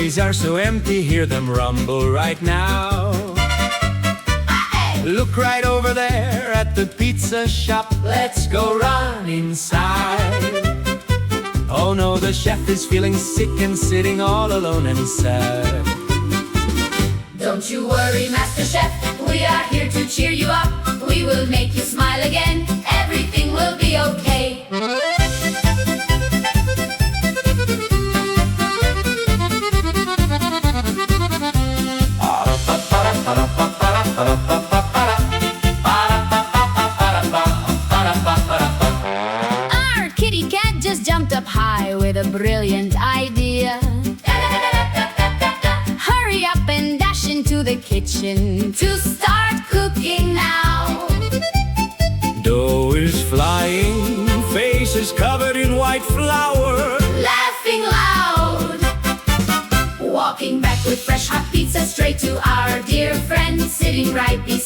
calories are so empty, hear them rumble right now. Look right over there at the pizza shop. Let's go run inside. Oh no, the chef is feeling sick and sitting all alone and sad. Don't you worry, Master Chef, we are here to cheer you up. We will make you smile again, everything will be okay. Our kitty cat just jumped up high with a brilliant idea. Hurry up and dash into the kitchen to start cooking now. Dough is flying, faces covered in white flour, Laughing loud, walking back with fresh hot pizza straight to our dear friend sitting right beside